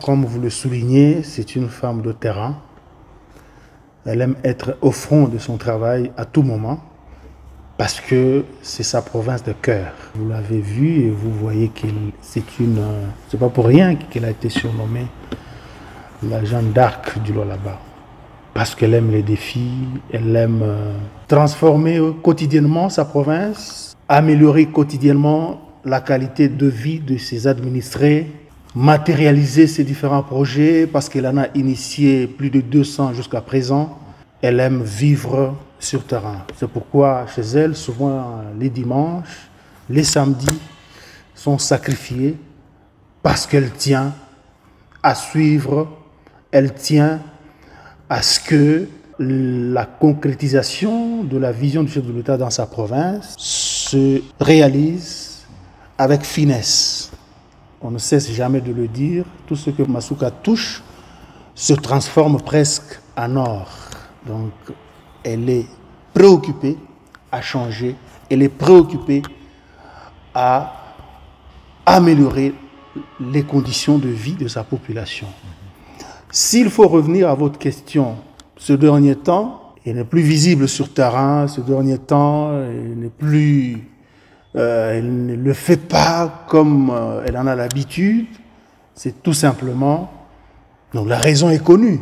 comme vous le soulignez, c'est une femme de terrain. Elle aime être au front de son travail à tout moment parce que c'est sa province de cœur. Vous l'avez vu et vous voyez que c'est pas pour rien qu'elle a été surnommée la Jeanne d'Arc du Lualaba. Parce qu'elle aime les défis, elle aime transformer quotidiennement sa province, améliorer quotidiennement la qualité de vie de ses administrés, matérialiser ses différents projets parce qu'elle en a initié plus de 200 jusqu'à présent. Elle aime vivre sur terrain. C'est pourquoi chez elle, souvent les dimanches, les samedis sont sacrifiés parce qu'elle tient à suivre, elle tient à ce que la concrétisation de la vision du chef de l'État dans sa province se réalise avec finesse. On ne cesse jamais de le dire, tout ce que Masuka touche se transforme presque en or. Donc, elle est préoccupée à changer, elle est préoccupée à améliorer les conditions de vie de sa population. S'il faut revenir à votre question, ce dernier temps, elle n'est plus visible sur terrain, ce dernier temps, elle ne le fait pas comme elle en a l'habitude. C'est tout simplement... Donc la raison est connue.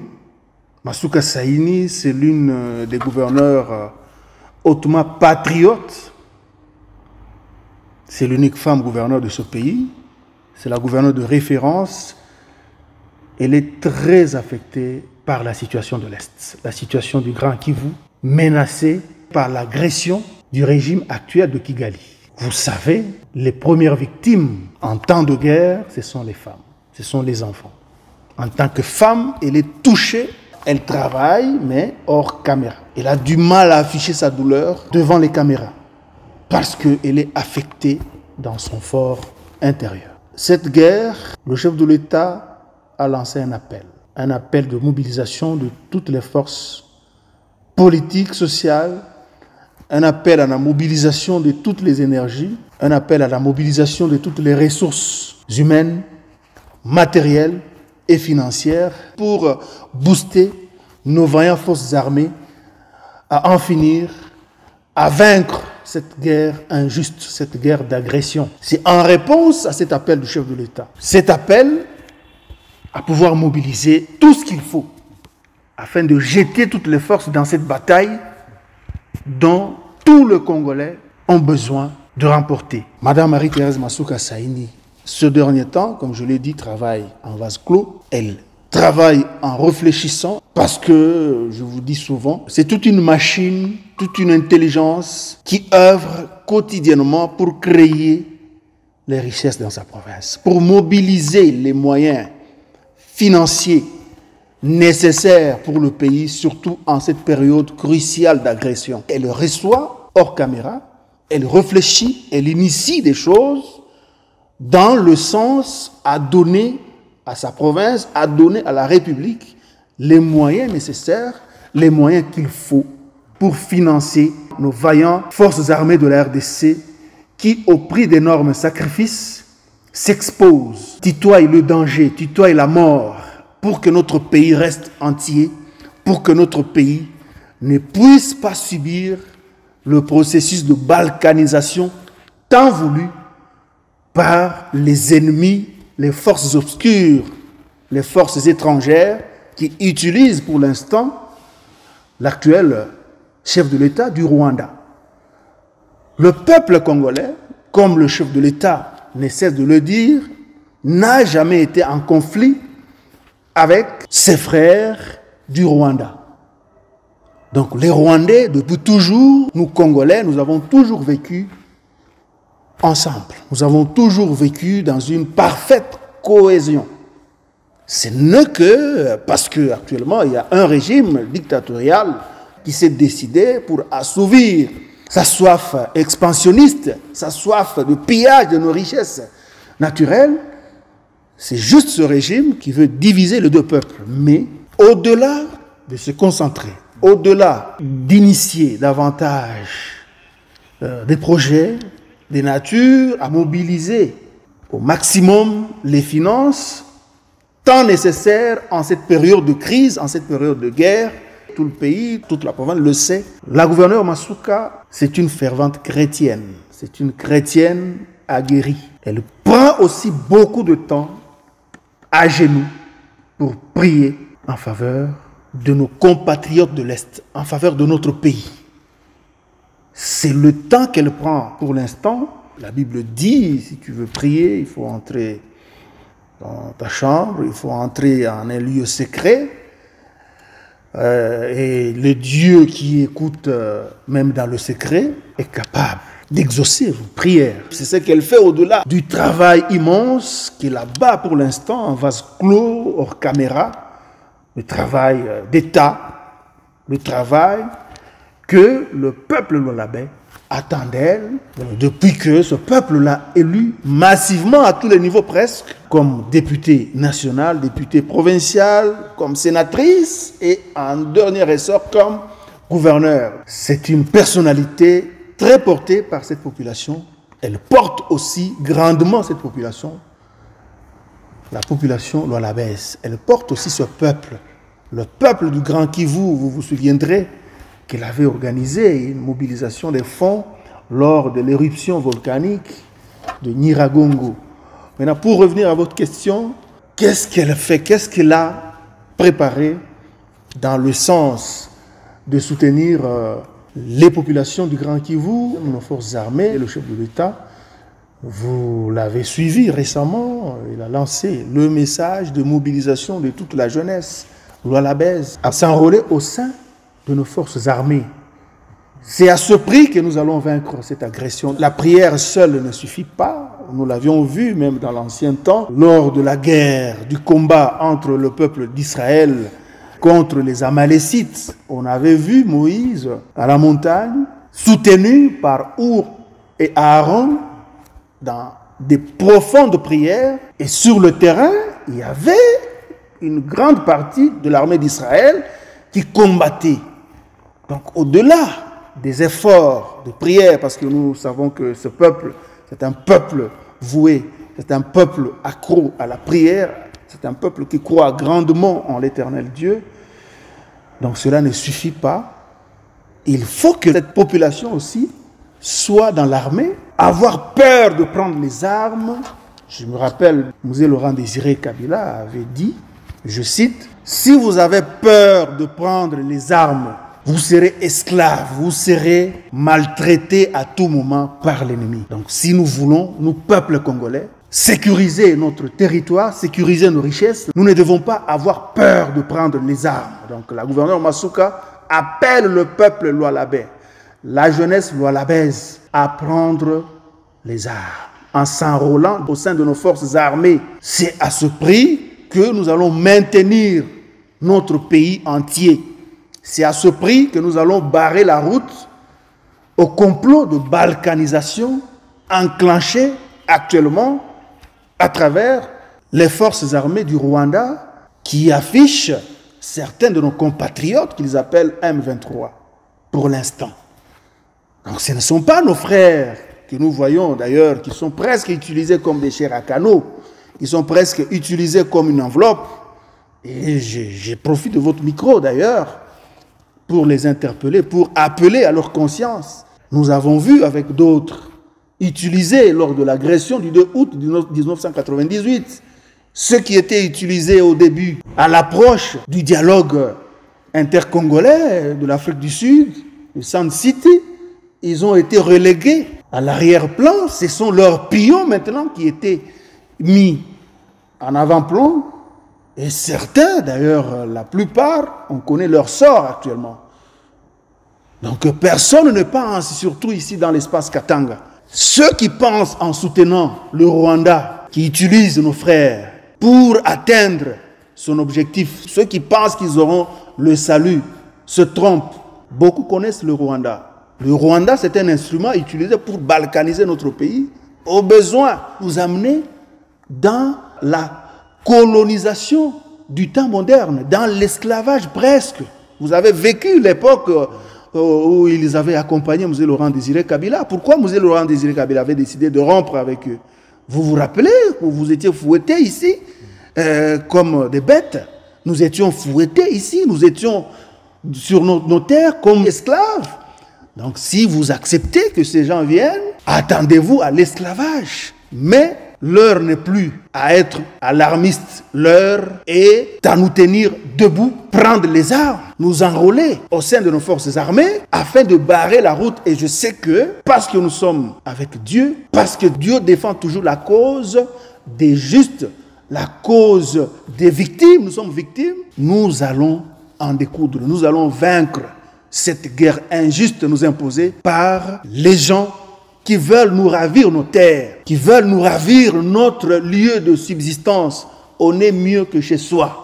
Masuka Saini, c'est l'une des gouverneurs hautement patriotes. C'est l'unique femme gouverneure de ce pays. C'est la gouverneure de référence. Elle est très affectée par la situation de l'Est, la situation du Grand Kivu, menacée par l'agression du régime actuel de Kigali. Vous savez, les premières victimes en temps de guerre, ce sont les femmes, ce sont les enfants. En tant que femme, elle est touchée, elle travaille, mais hors caméra. Elle a du mal à afficher sa douleur devant les caméras, parce qu'elle est affectée dans son fort intérieur. Cette guerre, le chef de l'État a lancé un appel de mobilisation de toutes les forces politiques, sociales, un appel à la mobilisation de toutes les énergies, un appel à la mobilisation de toutes les ressources humaines, matérielles et financières pour booster nos vaillantes forces armées à en finir, à vaincre cette guerre injuste, cette guerre d'agression. C'est en réponse à cet appel du chef de l'État. Cet appel à pouvoir mobiliser tout ce qu'il faut afin de jeter toutes les forces dans cette bataille dont tous les Congolais ont besoin de remporter. Madame Marie-Thérèse Masuka Saini, ce dernier temps, comme je l'ai dit, travaille en vase clos. Elle travaille en réfléchissant parce que, je vous dis souvent, c'est toute une machine, toute une intelligence qui œuvre quotidiennement pour créer les richesses dans sa province, pour mobiliser les moyens financiers nécessaires pour le pays, surtout en cette période cruciale d'agression. Elle reçoit hors caméra, elle réfléchit, elle initie des choses dans le sens à donner à sa province, à donner à la République les moyens nécessaires, les moyens qu'il faut pour financer nos vaillantes forces armées de la RDC qui, au prix d'énormes sacrifices, s'expose, tutoie le danger, tutoie la mort pour que notre pays reste entier, pour que notre pays ne puisse pas subir le processus de balkanisation tant voulu par les ennemis, les forces obscures, les forces étrangères qui utilisent pour l'instant l'actuel chef de l'État du Rwanda. Le peuple congolais, comme le chef de l'État ne cesse de le dire, n'a jamais été en conflit avec ses frères du Rwanda. Donc les Rwandais, depuis toujours, nous Congolais, nous avons toujours vécu ensemble. Nous avons toujours vécu dans une parfaite cohésion. Ce n'est que parce qu'actuellement, il y a un régime dictatorial qui s'est décidé pour assouvir sa soif expansionniste, sa soif de pillage de nos richesses naturelles. C'est juste ce régime qui veut diviser les deux peuples. Mais au-delà de se concentrer, au-delà d'initier davantage des projets, des natures à mobiliser au maximum les finances tant nécessaire en cette période de crise, en cette période de guerre. Tout le pays, toute la province le sait. La gouverneure Masuka, c'est une fervente chrétienne. C'est une chrétienne aguerrie. Elle prend aussi beaucoup de temps à genoux pour prier en faveur de nos compatriotes de l'Est, en faveur de notre pays. C'est le temps qu'elle prend pour l'instant. La Bible dit, si tu veux prier, il faut entrer dans ta chambre, il faut entrer en un lieu secret. Et le Dieu qui écoute même dans le secret est capable d'exaucer vos prières. C'est ce qu'elle fait au-delà du travail immense qu'elle abat pour l'instant en vase clos, hors caméra, le travail d'État, le travail que le peuple lolabais attend d'elle depuis que ce peuple l'a élu massivement à tous les niveaux presque, comme députée nationale, députée provinciale, comme sénatrice et en dernier ressort comme gouverneur. C'est une personnalité très portée par cette population. Elle porte aussi grandement cette population, la population lolabaise. Elle porte aussi ce peuple, le peuple du Grand Kivu. Vous vous souviendrez qu'elle avait organisé une mobilisation des fonds lors de l'éruption volcanique de Nyiragongo. Maintenant, pour revenir à votre question, qu'est-ce qu'elle fait, qu'est-ce qu'elle a préparé dans le sens de soutenir les populations du Grand Kivu, nos forces armées et le chef de l'État? Vous l'avez suivi récemment, il a lancé le message de mobilisation de toute la jeunesse lolabaise à s'enrôler au sein de nos forces armées. C'est à ce prix que nous allons vaincre cette agression. La prière seule ne suffit pas. Nous l'avions vu même dans l'ancien temps, lors de la guerre, du combat entre le peuple d'Israël contre les Amalécites. On avait vu Moïse à la montagne, soutenu par Our et Aaron, dans des profondes prières. Et sur le terrain, il y avait une grande partie de l'armée d'Israël qui combattait. Donc au-delà des efforts de prière, parce que nous savons que ce peuple, c'est un peuple voué, c'est un peuple accro à la prière, c'est un peuple qui croit grandement en l'Éternel Dieu. Donc cela ne suffit pas. Il faut que cette population aussi soit dans l'armée, avoir peur de prendre les armes. Je me rappelle, Mzee Laurent-Désiré Kabila avait dit, je cite, « Si vous avez peur de prendre les armes, vous serez esclaves, vous serez maltraités à tout moment par l'ennemi. » Donc si nous voulons, nous, peuple congolais, sécuriser notre territoire, sécuriser nos richesses, nous ne devons pas avoir peur de prendre les armes. Donc la gouverneure Masuka appelle le peuple lualabais, la jeunesse lualabaise, à prendre les armes en s'enrôlant au sein de nos forces armées. C'est à ce prix que nous allons maintenir notre pays entier. C'est à ce prix que nous allons barrer la route au complot de balkanisation enclenché actuellement à travers les forces armées du Rwanda qui affichent certains de nos compatriotes qu'ils appellent M23 pour l'instant. Donc ce ne sont pas nos frères que nous voyons d'ailleurs, qui sont presque utilisés comme des chairs à canon, qui sont presque utilisés comme une enveloppe. Et je profite de votre micro d'ailleurs pour les interpeller, pour appeler à leur conscience. Nous avons vu avec d'autres utilisés lors de l'agression du 2 août 1998, ceux qui étaient utilisés au début à l'approche du dialogue intercongolais de l'Afrique du Sud, de Sand City, ils ont été relégués à l'arrière-plan. Ce sont leurs pions maintenant qui étaient mis en avant-plan. Et certains, d'ailleurs, la plupart, on connaît leur sort actuellement. Donc personne ne pense, surtout ici dans l'espace Katanga. Ceux qui pensent en soutenant le Rwanda, qui utilisent nos frères pour atteindre son objectif, ceux qui pensent qu'ils auront le salut, se trompent. Beaucoup connaissent le Rwanda. Le Rwanda, c'est un instrument utilisé pour balkaniser notre pays, au besoin nous amener dans la colonisation du temps moderne, dans l'esclavage presque. Vous avez vécu l'époque où ils avaient accompagné Mzee Laurent-Désiré Kabila. Pourquoi Mzee Laurent-Désiré Kabila avait décidé de rompre avec eux? Vous vous rappelez, vous étiez fouettés ici comme des bêtes. Nous étions fouettés ici, nous étions sur nos terres comme esclaves. Donc si vous acceptez que ces gens viennent, attendez-vous à l'esclavage. Mais l'heure n'est plus à être alarmiste, l'heure est à nous tenir debout, prendre les armes, nous enrôler au sein de nos forces armées afin de barrer la route. Et je sais que parce que nous sommes avec Dieu, parce que Dieu défend toujours la cause des justes, la cause des victimes, nous sommes victimes, nous allons en découdre, nous allons vaincre cette guerre injuste nous imposée par les gens qui veulent nous ravir nos terres, qui veulent nous ravir notre lieu de subsistance. On est mieux que chez soi.